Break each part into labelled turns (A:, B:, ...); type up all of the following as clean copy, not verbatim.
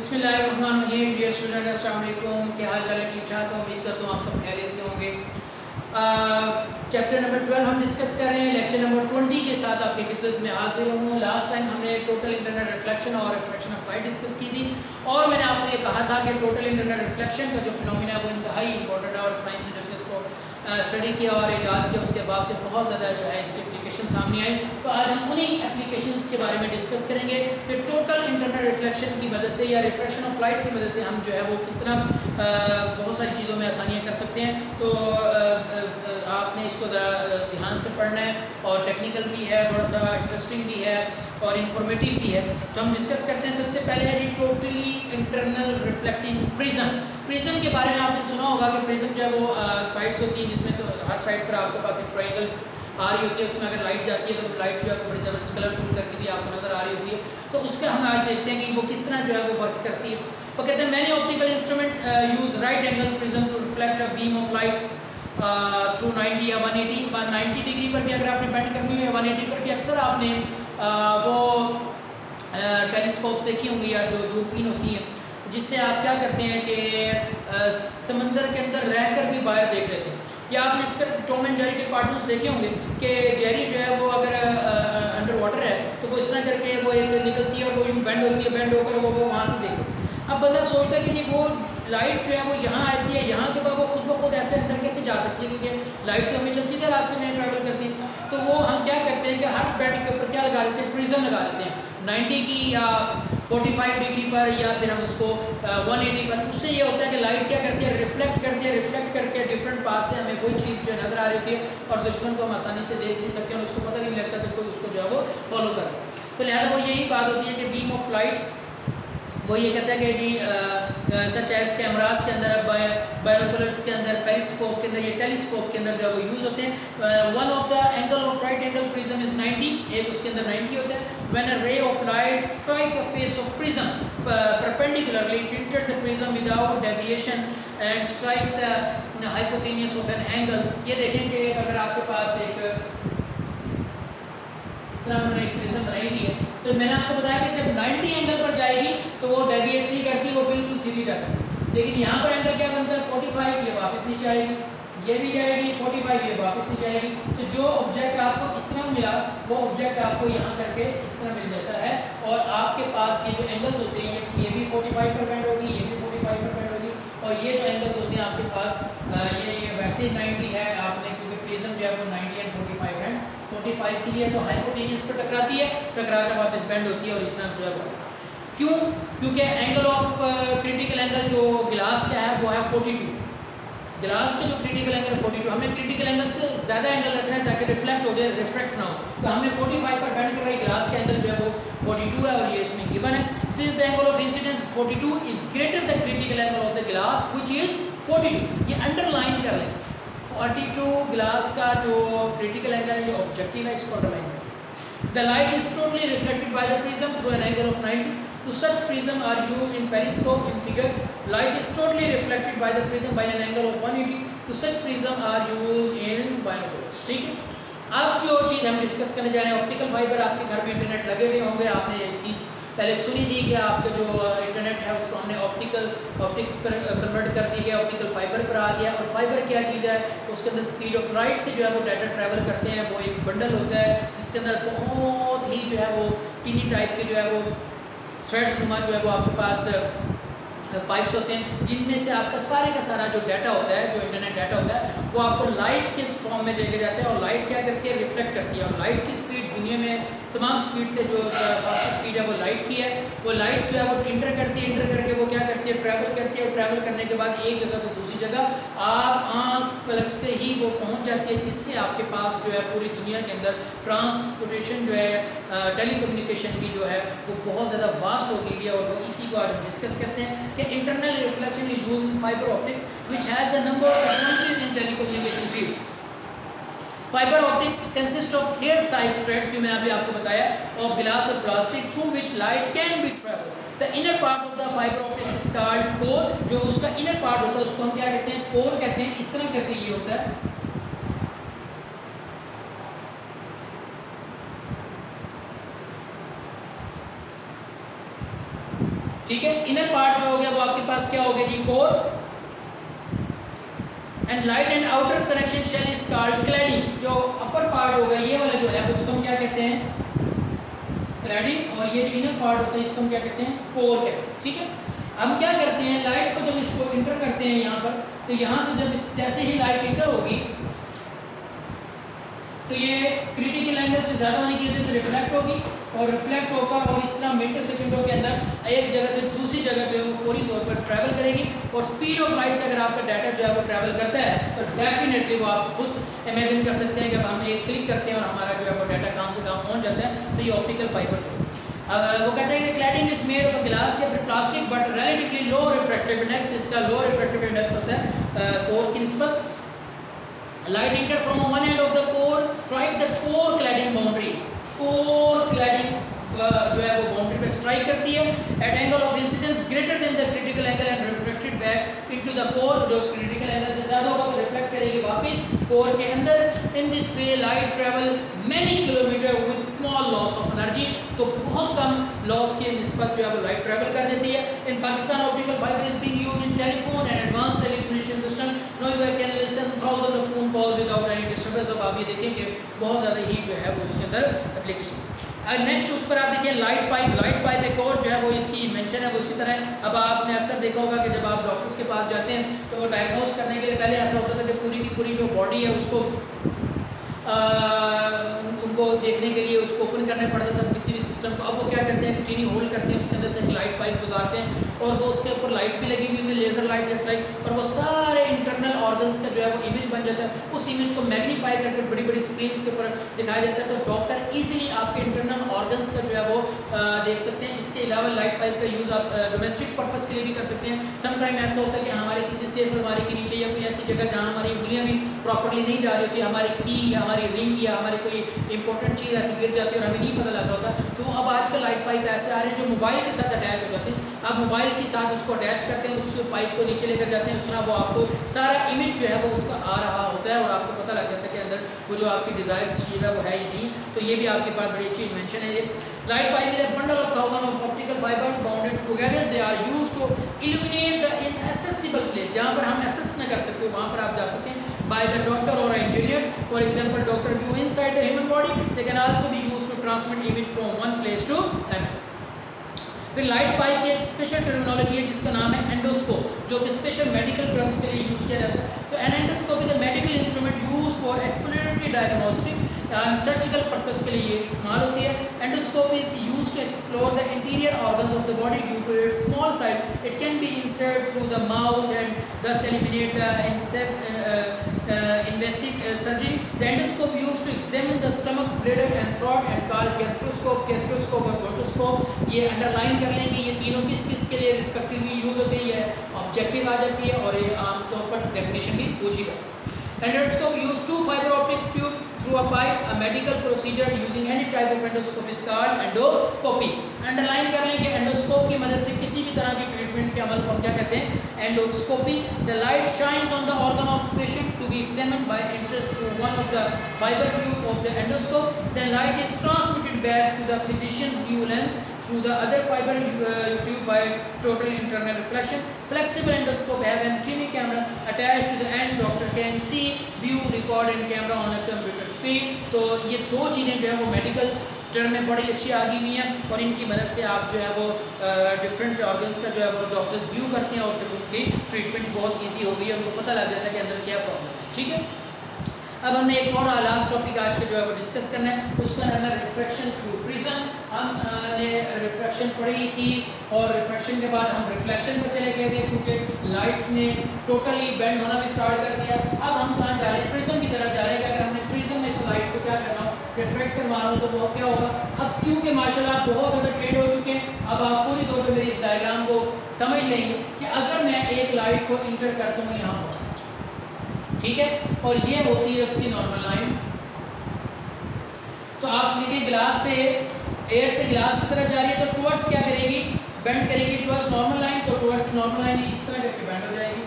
A: बिस्मिल्लाहिर्रहमानिर्रहीम। Dear student, अस्सलाम वालेकुम। क्या हाल चाल है? ठीक ठाक। उम्मीद करता हूँ आप सब खैरियत से होंगे। चैप्टर नंबर 12 हम डिस्कस कर रहे हैं। लेक्चर नंबर 20 के साथ आपकी खिदमत में हाजिर हूँ। लास्ट टाइम हमने टोटल इंटरनल रिफ्लेक्शन और रिफ्रैक्शन ऑफ लाइट डिस्कस की थी और मैंने आपको ये कहा था कि टोटल इंटरनल रिफ्लेक्शन का जो फिनोमिना है वो इंतहाई इंपॉर्टेंट है और साइंस ने जब से इसको स्टडी किया और ईजाद किया उसके बाद से बहुत ज़्यादा जो है इसकी एप्लीकेशन सामने आई। तो आज हम उन्हीं एप्लीकेशंस के बारे में डिस्कस करेंगे कि टोटल इंटरनल रिफ्लेक्शन की मदद से या रिफ्रैक्शन ऑफ लाइट की मदद से हम जो है वो किस तरह बहुत सारी चीज़ों में आसानियाँ कर सकते हैं। तो आपने इसको ज़रा ध्यान से पढ़ना है और टेक्निकल भी है, थोड़ा सा इंटरेस्टिंग भी है और इंफॉर्मेटिव भी है। तो हम डिस्कस करते हैं। सबसे पहले है जी totally internal reflecting prism. Prism के बारे में आपने सुना होगा कि प्रिज्म जो है वो साइड्स होती हैं जिसमें तो हर साइड पर आपके पास एक ट्रायंगल आ रही होती है। उसमें अगर लाइट जाती है तो लाइट जो है वो बड़ी ज़बरदस्त कलरफुल करके भी आपको नज़र आ रही होती है। तो उसका हम आज देखते हैं कि वो किस तरह जो है वो वर्क करती है। वो कहते हैं many optical instrument use right angle prism to reflect a beam of light through 90 या 180 90 डिग्री पर भी अगर आपने बेंड करनी हो या 180 पर भी अक्सर आपने वो टेलीस्कोप देखी होंगी या जो दूरबीन होती है जिससे आप क्या करते हैं कि समंदर के अंदर रह कर भी बाहर देख लेते हैं। या आपने अक्सर टॉम एंड जेरी के कार्टून्स देखे होंगे कि जेरी जो है वो अगर अंडर वाटर है तो वो इस तरह करके वो एक निकलती है और वो यूँ बेंड होती है, बेंड होकर वो वहाँ से देखो। अब बंदा सोचता है कि नहीं वो लाइट जो है वो यहाँ आती है, यहाँ के बाद वो खुद ब खुद ऐसे अंदर कैसे जा सकती है क्योंकि लाइट तो हमेशा सीधे रास्ते में ट्रैवल करती है। तो वो हम क्या करते हैं कि हर बेंड के ऊपर क्या लगा देते हैं, प्रिज्म लगा देते हैं 90 की या 45 डिग्री पर या फिर हम उसको 180 पर। उससे ये होता है कि लाइट क्या करती है, रिफ्लेक्ट करती है। रिफ्लेक्ट करके डिफरेंट पाथ से हमें कोई चीज़ जो नज़र आ रही होती है और दुश्मन को हम आसानी से देख नहीं सकते और उसको पता नहीं लगता कि कोई उसको जो है वो फॉलो कर रहा है। तो लिहाजा वो यही बात होती है कि बीम ऑफ लाइट वो ये कहता है कि जी सच एज कैमरास के अंदर, बायनोकुलर्स के अंदर, पेरिस्कोप के अंदर, ये टेलीस्कोप के अंदर जो है वो यूज़ होते हैं। One of the angle of right angle prism is 90, एक उसके अंदर 90 होता है। When a ray of light strikes a face of prism perpendicularly it enters the prism without deviation and strikes the hypotenuse of an angle. ये देखें कि अगर आपके पास एक इस तरह उन्होंने एक प्रिज्म बनाई हुई है तो मैंने आपको बताया कि जब 90 एंगल पर जाएगी तो वो डेविएट नहीं करती, वो बिल्कुल सीधी जाती है। लेकिन यहाँ पर एंगल क्या बनता है 45, ये वापस नीचे आएगी, ये भी जाएगी 45, ये वापस नीचे आएगी। तो जो ऑब्जेक्ट आपको इस तरह मिला वो ऑब्जेक्ट आपको यहाँ करके इस तरह मिल जाता है और आपके पास ये जो एंगल्स होते हैं ये भी 45 पर बेंड होगी, ये भी 45 पर बेंड होगी और ये जो एंगल्स होते हैं आपके पास ये वैसे 90 है आपने क्योंकि प्रिज्म जो है वो 90 एंड 45 है। 45 के लिए तो हाइपोटेन्यूस पर टकराती है, टकरा कर वापस बेंड होती है और इस तरह जो है वो क्यों, क्योंकि एंगल ऑफ क्रिटिकल एंगल जो गिलास का है वो है 42। गिलास का जो क्रिटिकल एंगल है 42, हमने क्रिटिकल एंगल से ज़्यादा एंगल रखना है ताकि रिफ्लेक्ट हो जाए, रिफ्रैक्ट ना हो। तो हमने 45 पर बेंड करवाई, गिलास का एंगल जो है वो 42 है और ये इसमें गिवन है। Since the angle of incidence 42 is greater the critical angle of the गिलास व्हिच इज 42। ये अंडरलाइन कर लें, 42 गिलास का जो क्रिटिकल एंगल है ये ऑब्जेक्टिव है, इसको अंडरलाइन करें। The light is totally reflected by the prism through an angle of 90. To such prism are used in periscope in figure. Light is totally reflected by the prism by an angle of 180. To such prism are used in binoculars. ठीक है। अब जो चीज़ हम discuss करने जा रहे हैं, optical fibre आपके घर में इंटरनेट लगे हुए होंगे, आपने एक चीज़ पहले सुनी थी कि आपका जो इंटरनेट है उसको हमने ऑप्टिक्स पर कन्वर्ट कर दिया गया, ऑप्टिकल फाइबर पर आ गया। और फाइबर क्या चीज़ है, उसके अंदर स्पीड ऑफ लाइट से जो है वो डाटा ट्रैवल करते हैं। वो एक बंडल होता है जिसके अंदर बहुत ही जो है वो टीनी टाइप के जो है वो थ्रेड्स नुमा जो है वो आपके पास पाइप्स होते हैं जिनमें से आपका सारे का सारा जो डाटा होता है, जो इंटरनेट डाटा होता है वो आपको लाइट के फॉर्म में लेके जाते हैं और लाइट क्या करती है, रिफ्लेक्ट करती है। और लाइट की स्पीड दुनिया में तमाम स्पीड से जो फास्टेस्ट स्पीड है वो लाइट की है। वो लाइट जो है वो इंटर करती है, इंटर करके वो क्या करती है, ट्रैवल करती है और ट्रैवल करने के बाद एक जगह से दूसरी जगह आप आँख पलटते ही वो पहुँच जाती है, जिससे आपके पास जो है पूरी दुनिया के अंदर ट्रांसपोर्टेशन जो है टेलीकम्युनिकेशन भी जो है वो बहुत ज़्यादा वास्ट हो गई है। और वो इसी को आज हम डिस्कस करते हैं कि internal reflection is used in fibre optics which has a number of technologies in telecommunication field. Fibre optics consist of hair size threads, जो मैंने अभी आपको बताया, ऑफ ग्लास और plastic through which light can be travel. The inner part of the fibre optics is called core. जो उसका inner part होता है उसको हम क्या कहते हैं, कोर कहते हैं। इस तरह करके ये होता है। ठीक है। इनर पार्ट जो हो गया वो आपके पास क्या हो गया जी, core, and light and outer connection shell is called cladding. जो अपर पार्ट होगा ये वाला जो है उसको हम क्या कहते हैं, क्लैडिंग, और ये जो इनर पार्ट होता है इसको हम क्या कहते हैं, कोर कहते हैं। ठीक है। हम क्या करते हैं, लाइट को जब इसको इंटर करते हैं यहाँ पर, तो यहाँ से जब जैसे ही लाइट इंटर होगी तो ये क्रिटिकल एंगल से ज़्यादा होने की वजह से रिफ्लेक्ट होगी, और रिफ्लेक्ट होकर और इस तरह मिनटों सेकंडों के अंदर एक जगह से दूसरी जगह जो है वो फौरी तौर पर ट्रैवल करेगी। और स्पीड ऑफ लाइट से अगर आपका डाटा जो है वो ट्रैवल करता है तो डेफिनेटली वो आप खुद इमेजिन कर सकते हैं कि हम एक क्लिक करते हैं और हमारा जो है वो डाटा कहाँ से कहाँ पहुँच जाता है। तो ये ऑप्टिकल फाइबर जो है वो कहते हैं कि cladding is made of glass या फिर plastic but relatively low refractive index. इसका लो रिफ्रैक्टिव इंडेक्स होता है कोर की निस्बत। Light enter from one end of the core, strike the core cladding boundary. Core cladding जो है वो बाउंड्री पे स्ट्राइक करती है at angle of incidence greater than the critical angle and reflected back into the core। जो critical angle से ज़्यादा होगा तो रिफ्लेक्ट करेगी वापस कोर के अंदर। In this way light travel many kilometer with small loss of energy। तो बहुत कम लॉस के निस्बत जो है वो लाइट ट्रैवल कर देती है। In Pakistan optical fiber is being used in telephone and advanced telecommunication system। Now you can listen thousands of phone calls without any disturbance। अब आप ये देखेंगे बहुत ज़्यादा ही जो है वो उसके अंदर एप्लीकेशन। नेक्स्ट उस पर आप देखिए लाइट पाइप। लाइट पाइप एक और जो है वो इसकी इन्वेंशन है वो इसी तरह है। अब आपने अक्सर देखा होगा कि जब आप डॉक्टर्स के पास जाते हैं तो वो डायग्नोस करने के लिए पहले ऐसा होता था कि पूरी की पूरी जो बॉडी है उसको उनको देखने के लिए उसको ओपन करना पड़ता था किसी भी सिस्टम को। अब वो क्या करते हैं कि टीनी होल्ड करते हैं, उसके अंदर से एक लाइट पाइप गुजारते हैं और वो उसके ऊपर लाइट भी लगी हुई होती है, लेज़र लाइट जैसे लाइट, और वो सारे इंटरनल ऑर्गन्स का जो है वो इमेज बन जाता है। उस इमेज को मैग्नीफाई करके बड़ी बड़ी स्क्रीन्स के ऊपर दिखाया जाता है तो डॉक्टर ईजिली आपके इंटरनल ऑर्गन्स का जो है वो देख सकते हैं। इसके अलावा लाइट पाइप का यूज़ आप डोमेस्टिक पर्पज़ के लिए भी कर सकते हैं। समटाइम ऐसा होता है कि हमारे किसी सेफ अलमारी के नीचे या कोई ऐसी जगह जहाँ हमारी उंगलियाँ भी प्रॉपरली नहीं जा रही होती, हमारी की या हमारी रिंग या हमारी कोई इंपॉर्टेंट चीज़ ऐसी गिर जाती है और हमें नहीं पता लग रहा होता, तो अब आजकल लाइट पाइप ऐसे आ रहे हैं जो मोबाइल के साथ अटैच हो जाते हैं। आप मोबाइल के साथ उसको अटैच करते हैं, उस पाइप को नीचे लेकर जाते हैं, उस तरह वो आपको सारा इमेज जो है वो उसका आ रहा होता है और आपको पता लग जाता है कि अंदर वो जो आपकी डिज़ायर चीज़ है वो है ही नहीं। तो ये भी आपके पास बड़ी अच्छी इन्वेंशन है। ये light pipe is a bundle of thousand of optical fibre bounded together. They are used to illuminate the inaccessible place. जहाँ पर हम एक्सेस न कर सकते वहाँ पर आप जा सकते हैं by the doctor or engineers। For example, doctor view inside the human body। They can also be used to transmit image from one place to another। फिर लाइट पाइप की एक स्पेशल टर्मिनोलॉजी है जिसका नाम है एंडोस्कोप, जो कि special medical terms के लिए यूज़ किया जाता है। तो an endoscope is a medical instrument use for exploratory diagnostic and surgical purpose के लिए ये इस्तेमाल होती है। Endoscope is use to explore the interior organs of the body due to its small size. It can be insert through the mouth and thus eliminate the invasive surgery। The endoscope used to examine the stomach, bladder and throat and called gastroscope, gastroscope और bronchoscope। ये underline कर लेंगे, ये तीनों किस किस के लिए रिस्पेक्टिवली यूज होते हैं। ये ऑब्जेक्टिव आ जाती है और ये आमतौर पर डेफिनेशन भी पूछी जाती है। Endoscope use two fiber optics tube through a pipe। A medical procedure using any type of endoscope is called endoscopy। Underline कर लेंगे एंडोस्कोप की मदद से किसी भी तरह की ट्रीटमेंट के अमल को हम क्या कहते हैं, endoscopy. The light shines on the organ of patient to be examined by enters through one of the fiber tube of the endoscope। Then light is transmitted back to the physician's view lens through the other fiber tube by total internal reflection। Flexible endoscope have an tiny camera attached to the end। Doctor can see, view, record and camera on a computer screen। तो ये दो चीज़ें जो है वो medical term में बड़ी अच्छी आ गई हुई हैं और इनकी मदद से आप जो है वो डिफरेंट ऑर्गन्स का जो है वो डॉक्टर्स व्यू करते हैं और फिर उनकी ट्रीटमेंट बहुत ईजी हो गई है, उनको पता लग जाता है कि अंदर क्या प्रॉब्लम है। ठीक है। अब हमने एक और लास्ट टॉपिक आज का जो है वो डिस्कस करना है, उसका नाम है रिफ्रैक्शन थ्रू प्रिज्म। हमने रिफ्रैक्शन पढ़ी थी और रिफ्रैक्शन के बाद हम रिफ्लेक्शन पर चले गए थे क्योंकि लाइट ने टोटली बेंड होना भी स्टार्ट कर दिया। अब हम कहाँ जा रहे हैं, प्रिज्म की तरफ जा रहे हैं। अगर हमने प्रिज्म में इस लाइट को क्या करना हो, रिफ्रैक्ट करवाना हो तो वो क्या होगा। अब क्योंकि माशाल्लाह बहुत ज़्यादा ट्रेंड हो चुके हैं, अब आप पूरी तौर पर मेरी इस डायग्राम को समझ लेंगे कि अगर मैं एक लाइट को इंटर करता हूँ यहाँ पर, ठीक है, और ये होती है उसकी नॉर्मल लाइन। तो आप देखिए ग्लास से एयर से ग्लास की तरफ जा रही है तो टुवर्ड्स क्या करेगी, बेंड करेगी टुवर्ड्स नॉर्मल लाइन। तो टुवर्ड्स नॉर्मल लाइन इस तरह करके बेंड हो जाएगी।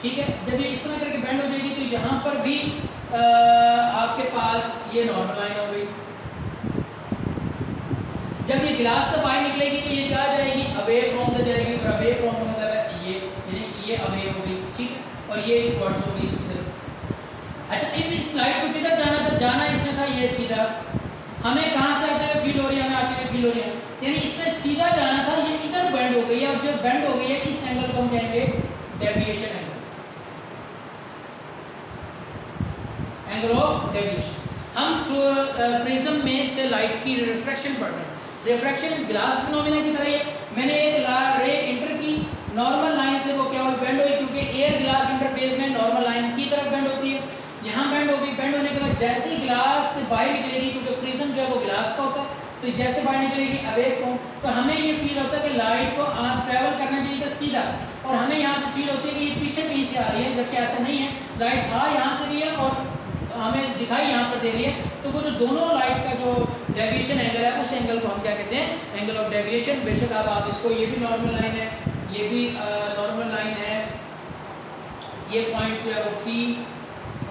A: ठीक है, जब ये इस तरह करके बेंड हो जाएगी तो यहाँ पर भी आपके पास ये नॉर्मल लाइन हो गई। जब ये ग्लास से बाहर निकलेगी तो ये क्या आ जाएगी, अवे फ्रॉम ये अवे हो गई, ठीक है, और ये टुवर्ड्स हो गई इस तरफ। अच्छा, इस लाइट को किधर जाना था? जाना इसने था ये सीधा, हमें कहाँ से आते हुए फील हो रही है, हमें आते हुए फील हो रही है, यानी इसने सीधा जाना था, ये इधर बेंड हो गई है, और जो बेंड हो गई है इस एंगल को हम कहेंगे deviation angle, angle of deviation. हम थ्रू प्रिज्म में से लाइट की रिफ्रैक्शन पढ़ रहे हैं। रिफ्रैक्शन ग्लास फिनोमेना की तरह ही है। मैंने एक रे इंटर की, नॉर्मल लाइन से वो क्या हुई, बेंड हुई, क्योंकि एयर ग्लास इंटरफेस में नॉर्मल लाइन की तरफ बेंड होती है, यहाँ बेंड हो गई। बेंड होने के बाद जैसे ही ग्लास से बाहर निकलेगी, क्योंकि प्रिज्म जो है वो ग्लास का होता है, तो जैसे बाहर निकलेगी अवे फ्रॉम, तो हमें ये फील होता है कि लाइट को ट्रैवल करना चाहिए था सीधा, और हमें यहाँ से फील होती है कि ये पीछे कहीं से आ रही है, जबकि ऐसा नहीं है। लाइट आ यहाँ से रही है और हमें दिखाई यहाँ पर दे रही है, तो वो जो दोनों लाइट का जो डेविएशन एंगल है, उस एंगल को हम क्या कहते हैं, एंगल ऑफ डेविएशन। बेशक अब आप इसको, ये भी नॉर्मल लाइन है, ये भी नॉर्मल लाइन है, ये पॉइंट जो है वो P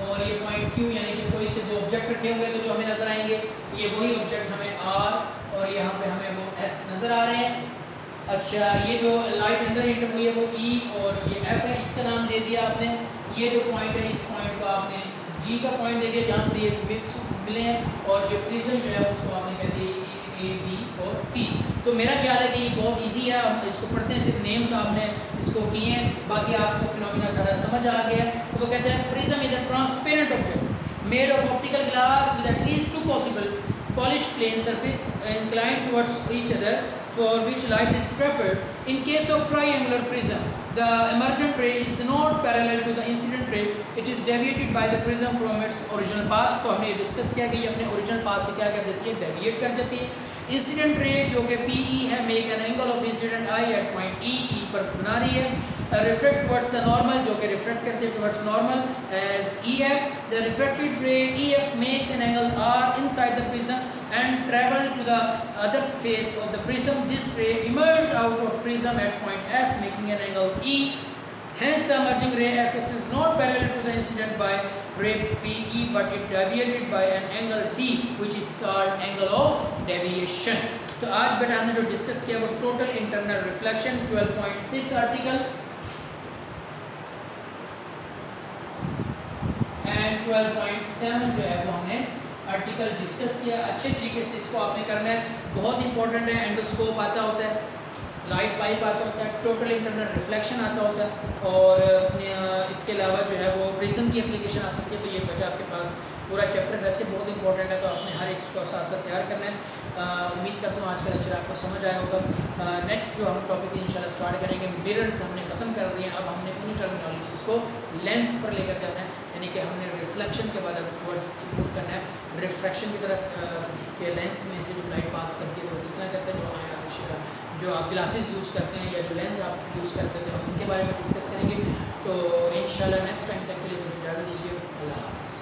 A: और ये पॉइंट Q, यानी कि कोई से दो ऑब्जेक्ट रखे होंगे तो जो हमें नजर आएंगे, ये वही ऑब्जेक्ट हमें R, और यहाँ पे हमें वो S नजर आ रहे हैं। अच्छा, ये जो लाइट अंदर इंटर हुई है वो E और ये F है, इसका नाम दे दिया आपने। ये जो पॉइंट है, इस पॉइंट को आपने G का पॉइंट दे दिया, जहाँ पर ये मिले हैं, और जो प्रिज्म जो है उसको आपने कह दिया A, B और C। तो मेरा ख्याल है कि ये बहुत इजी है, हम इसको पढ़ते हैं, सिर्फ नेम्स आपने इसको किए हैं, बाकी आपको फिनोमिना सारा समझ आ गया। तो वो कहते हैं prism is a transparent object made of optical glass with at least 2 possible polished plane surface inclined towards each other for which light is preferred. In case of triangular prism, the emergent ray is not parallel to the incident ray. It is deviated by the prism from its original path. तो हमने discuss किया कि ये अपने original path से क्या कर देती है, डेविएट कर जाती है। इंसिडेंट रे जो कि PE है, make an angle of incident I at point E पर बना रही है। रिफ्लेक्ट टुवर्ड्स द नॉर्मल, जो कि रिफ्लेक्ट करते हैं towards normal as EF. The reflected ray EF makes an angle R inside the prism and travel to the other face of the prism. This ray emerged out of prism at point F, making an angle E. Hence, the emerging ray FS is not parallel to the incident by ray PE, but it deviated by an angle D, which is called angle of deviation. तो आज बेटा हमने जो discuss किया वो total internal reflection 12.6 article and 12.7 जो है वो हमने आर्टिकल डिस्कस किया। अच्छे तरीके से इसको आपने करना है, बहुत इंपॉर्टेंट है। एंडोस्कोप आता होता है, लाइट पाइप आता होता है, टोटल इंटरनल रिफ्लेक्शन आता होता है, और इसके अलावा जो है वो प्रिज्म की एप्लीकेशन आ सकती है। तो ये बेटा आपके पास पूरा चैप्टर वैसे बहुत इंपॉर्टेंट है, तो आपने हर एक को साथ साथ तैयार करना है। उम्मीद करता हूँ आज का लेक्चर आपको समझ आया होगा। नेक्स्ट जो हम टॉपिक इंशाल्लाह स्टार्ट करेंगे, मिरर्स हमने ख़त्म कर दिए, अब हमने उन्हीं टर्मिनोलॉजीज़ को लेंस पर लेकर जाना है, यानी कि हमने रिफ्लेक्शन के बाद अब टुवर्ड्स मूव करना है रिफ्रैक्शन की तरफ, के लेंस में से जो लाइट पास करती है वो किस तरह करते हैं, जो आप ग्लासेस यूज़ करते हैं या जो लेंस आप यूज़ करते थे, हम उनके बारे में डिस्कस करेंगे। तो इंशाल्लाह नेक्स्ट टाइम तक के लिए मुझे इजाज़त दीजिए। अल्लाह हाफ़िज़।